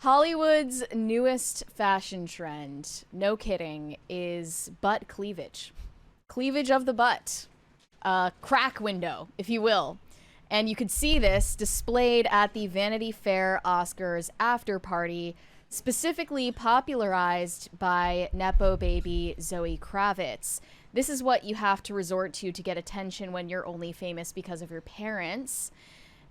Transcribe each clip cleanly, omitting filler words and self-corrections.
Hollywood's newest fashion trend, no kidding, is butt cleavage. Cleavage of the butt. Crack window, if you will. And you could see this displayed at the Vanity Fair Oscars after party, specifically popularized by Nepo baby Zoe Kravitz. This is what you have to resort to get attention when you're only famous because of your parents.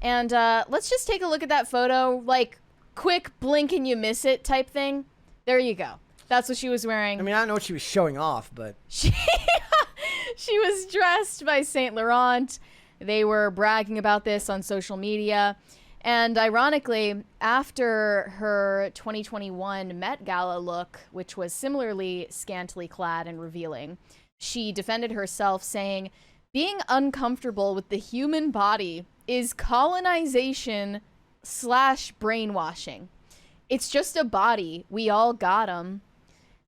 And let's just take a look at that photo, like quick blink and you miss it type thing. There you go. That's what she was wearing. I mean, I don't know what she was showing off, but she was dressed by Saint Laurent. They were bragging about this on social media. And ironically, after her 2021 Met Gala look, which was similarly scantily clad and revealing, she defended herself saying, being uncomfortable with the human body is colonization / brainwashing. It's just a body. We all got 'em.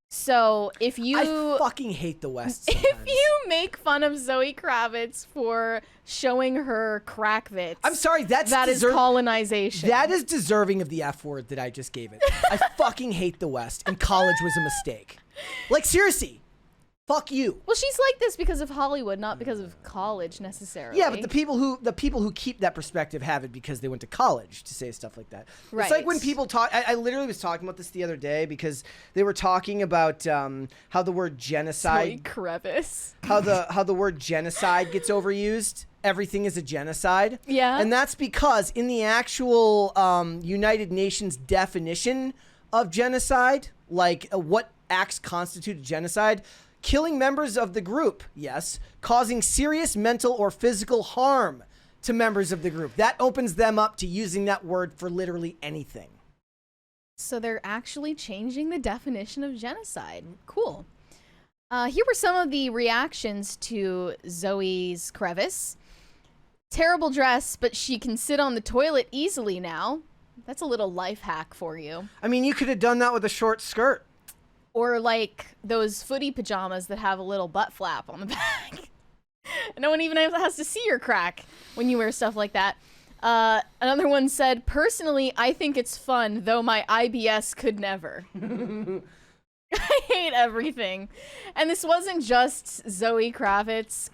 So if you... I fucking hate the West sometimes. If you make fun of Zoe Kravitz for showing her crack vits... I'm sorry, that is colonization. That is deserving of the F word that I just gave it. I fucking hate the West, and college was a mistake. Like, seriously. Fuck you. Well, she's like this because of Hollywood, not because of college necessarily. Yeah, but the people who keep that perspective have it because they went to college to say stuff like that. Right. It's like when people talk. I literally was talking about this the other day because they were talking about how the word genocide. Crevice. How the word genocide gets overused. Everything is a genocide. Yeah. And that's because in the actual United Nations definition of genocide, like what acts constitute a genocide. Killing members of the group, yes. Causing serious mental or physical harm to members of the group. That opens them up to using that word for literally anything. So they're actually changing the definition of genocide. Cool. Here were some of the reactions to Zoe's crevice. Terrible dress, but she can sit on the toilet easily now. That's a little life hack for you. I mean, you could have done that with a short skirt. Or like those footy pajamas that have a little butt flap on the back. No one even has to see your crack when you wear stuff like that. Another one said, personally, I think it's fun, though my IBS could never. I hate everything. And this wasn't just Zoe Kravitz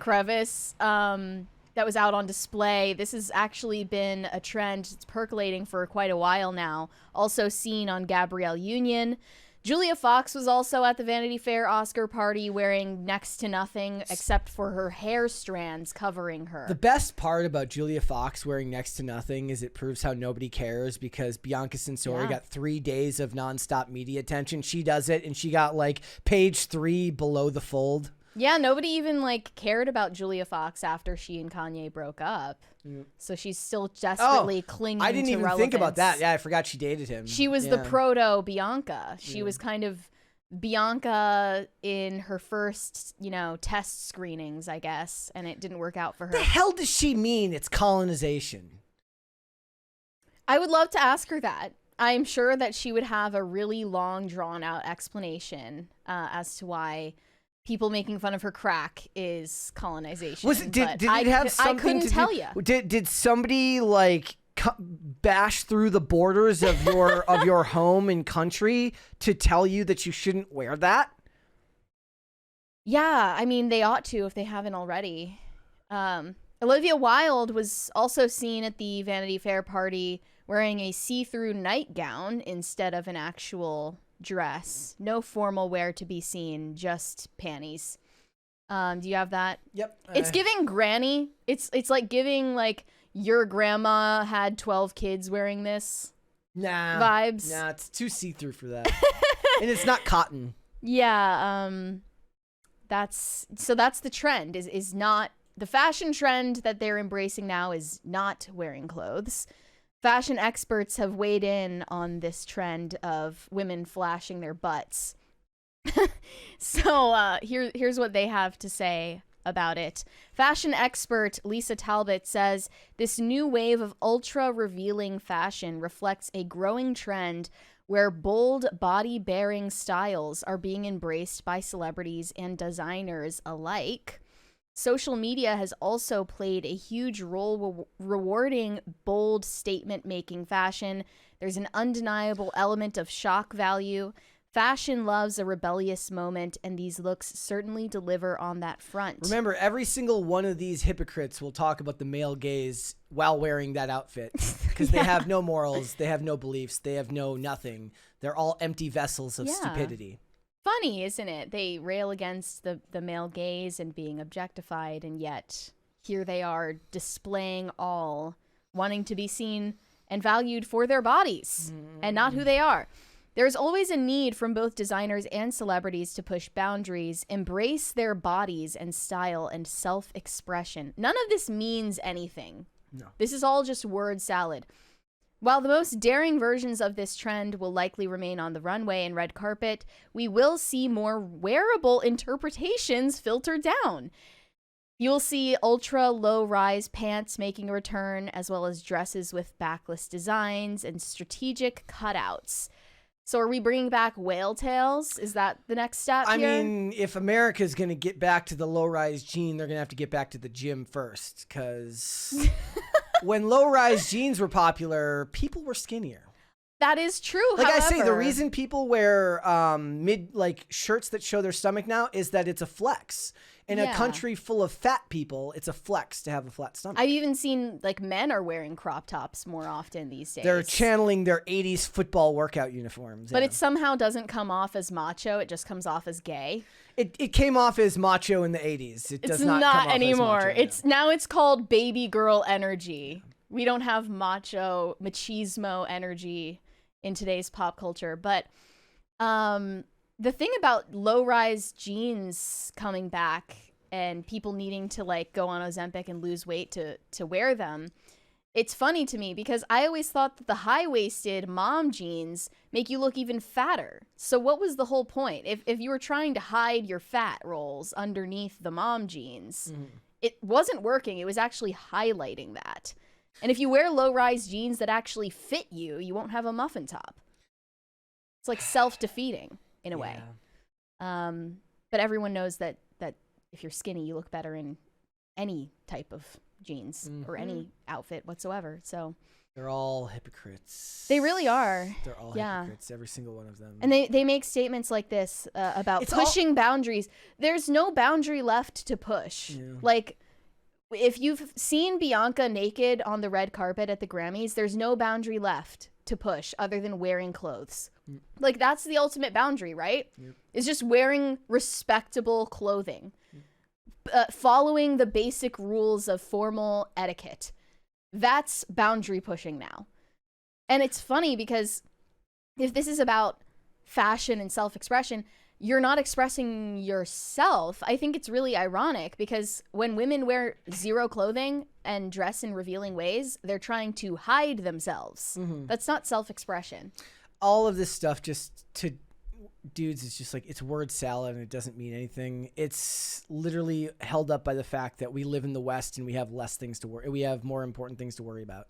that was out on display. This has actually been a trend. It's percolating for quite a while now. Also seen on Gabrielle Union. Julia Fox was also at the Vanity Fair Oscar party wearing next to nothing except for her hair strands covering her. The best part about Julia Fox wearing next to nothing is it proves how nobody cares because Bianca Censori got 3 days of nonstop media attention. She does it, and she got like page 3 below the fold. Yeah, nobody even like cared about Julia Fox after she and Kanye broke up. So she's still desperately clinging to relevance. I didn't even think about that. Yeah, I forgot she dated him. She was the proto Bianca. She was kind of Bianca in her first, test screenings, I guess, and it didn't work out for her. The hell does she mean it's colonization? I would love to ask her that. I'm sure that she would have a really long, drawn-out explanation as to why people making fun of her crack is colonization. Did it have something? I couldn't tell you. Did somebody like bash through the borders of your home and country to tell you that you shouldn't wear that? Yeah, I mean they ought to if they haven't already. Olivia Wilde was also seen at the Vanity Fair party wearing a see-through nightgown instead of an actual dress. No formal wear to be seen, just panties. Do you have that? Yep. It's giving granny. It's like giving like your grandma had 12 kids wearing this. Vibes. Nah, it's too see-through for that. And it's not cotton. Yeah, that's the trend is not the fashion trend that they're embracing now is not wearing clothes. Fashion experts have weighed in on this trend of women flashing their butts. So here's what they have to say about it. Fashion expert Lisa Talbot says, this new wave of ultra-revealing fashion reflects a growing trend where bold body-bearing styles are being embraced by celebrities and designers alike. Social media has also played a huge role rewarding bold statement-making fashion. There's an undeniable element of shock value. Fashion loves a rebellious moment, and these looks certainly deliver on that front. Remember, every single one of these hypocrites will talk about the male gaze while wearing that outfit because they have no morals, they have no beliefs, they have no nothing. They're all empty vessels of stupidity. Funny, isn't it? They rail against the male gaze and being objectified, and yet here they are displaying all, wanting to be seen and valued for their bodies and not who they are. There's always a need from both designers and celebrities to push boundaries, embrace their bodies and style and self-expression. None of this means anything. No. This is all just word salad. While the most daring versions of this trend will likely remain on the runway and red carpet, we will see more wearable interpretations filter down. You'll see ultra low-rise pants making a return, as well as dresses with backless designs and strategic cutouts. So are we bringing back whale tails? Is that the next step here? I mean, if America's going to get back to the low-rise jean, they're going to have to get back to the gym first, because when low-rise jeans were popular, people were skinnier. That is true. Like however, I say, the reason people wear shirts that show their stomach now is that it's a flex. In a country full of fat people, it's a flex to have a flat stomach. I've even seen like men are wearing crop tops more often these days. They're channeling their 80s football workout uniforms. But it somehow doesn't come off as macho. It just comes off as gay. It came off as macho in the 80s. It does not come off anymore. As macho, It's called baby girl energy. We don't have machismo energy in today's pop culture. But the thing about low-rise jeans coming back and people needing to like go on Ozempic and lose weight to wear them, it's funny to me because I always thought that the high-waisted mom jeans make you look even fatter. So what was the whole point? If you were trying to hide your fat rolls underneath the mom jeans, it wasn't working. It was actually highlighting that. And if you wear low-rise jeans that actually fit you, you won't have a muffin top. It's like self-defeating in a way. But everyone knows that if you're skinny, you look better in any type of jeans or any outfit whatsoever. So they're all hypocrites. They really are. They're all hypocrites, every single one of them. And they make statements like this about pushing boundaries. There's no boundary left to push. Yeah. Like, if you've seen Bianca naked on the red carpet at the Grammys, there's no boundary left to push other than wearing clothes. Like, that's the ultimate boundary, right? Yep. It's just wearing respectable clothing. Following the basic rules of formal etiquette. That's boundary pushing now. And it's funny because if this is about fashion and self-expression, you're not expressing yourself. I think it's really ironic because when women wear zero clothing and dress in revealing ways, they're trying to hide themselves. That's not self-expression. All of this stuff just to dudes is just like, it's word salad and it doesn't mean anything. It's literally held up by the fact that we live in the West and we have less things to worry. We have more important things to worry about.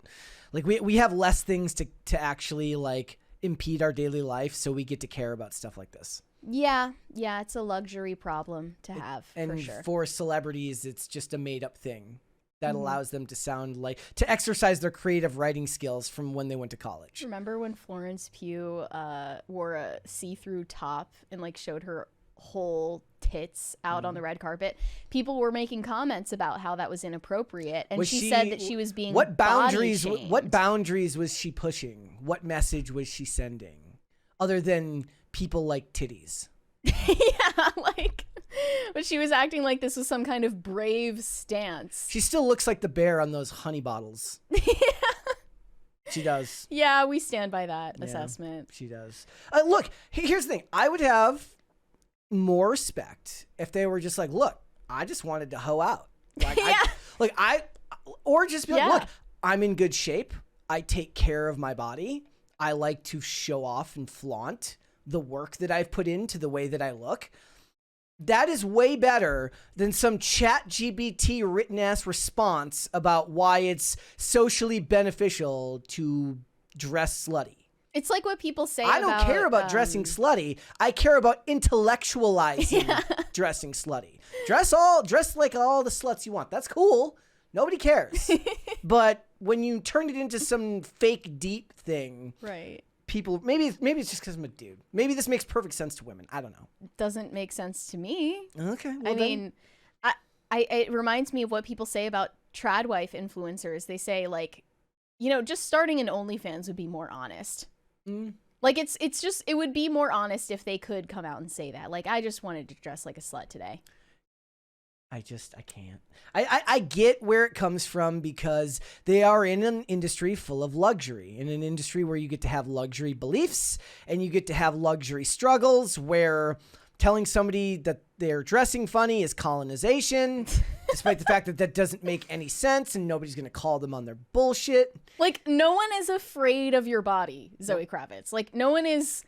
Like we have less things to actually like impede our daily life, so we get to care about stuff like this. Yeah, it's a luxury problem to have, for sure. For celebrities, it's just a made-up thing that allows them to sound like, to exercise their creative writing skills from when they went to college. Remember when Florence Pugh wore a see-through top and like showed her whole tits out on the red carpet? People were making comments about how that was inappropriate, and she said that she was being body shamed. What boundaries was she pushing? What message was she sending? Other than people like titties. Yeah, like, but she was acting like this was some kind of brave stance. She still looks like the bear on those honey bottles. Yeah. She does. Yeah, we stand by that assessment. She does. Look, here's the thing. I would have more respect if they were just like, look, I just wanted to hoe out. Like, or just be like, look, I'm in good shape. I take care of my body. I like to show off and flaunt the work that I've put into the way that I look. That is way better than some ChatGPT written ass response about why it's socially beneficial to dress slutty. It's like what people say I don't care about dressing slutty. I care about intellectualizing dressing slutty. Dress like all the sluts you want. That's cool. Nobody cares. But when you turn it into some fake deep thing, Right. people maybe it's just because I'm a dude. Maybe this makes perfect sense to women. I don't know. Doesn't make sense to me. Okay. Well, I then, mean, it reminds me of what people say about trad wife influencers. They say like, just starting an OnlyFans would be more honest. Like it's just, it would be more honest if they could come out and say that. Like, I just wanted to dress like a slut today. I can't. I get where it comes from because they are in an industry full of luxury, in an industry where you get to have luxury beliefs and you get to have luxury struggles where telling somebody that they're dressing funny is colonization, despite the fact that that doesn't make any sense and nobody's going to call them on their bullshit. Like, no one is afraid of your body, Zoe Kravitz. Like, no one is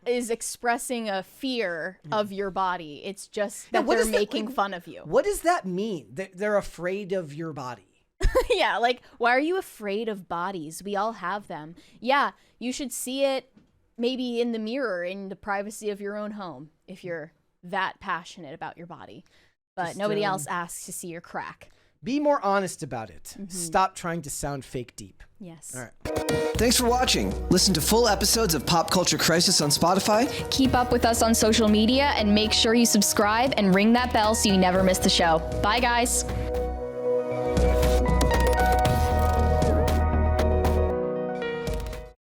expressing a fear of your body. It's just that they're making fun of you. What does that mean? They're afraid of your body. Yeah, like, why are you afraid of bodies? We all have them. Yeah, you should see it maybe in the mirror in the privacy of your own home if you're that passionate about your body. But nobody else asks to see your crack. Be more honest about it. Stop trying to sound fake deep. Yes. All right. Thanks for watching. Listen to full episodes of Pop Culture Crisis on Spotify. Keep up with us on social media and make sure you subscribe and ring that bell so you never miss the show. Bye, guys.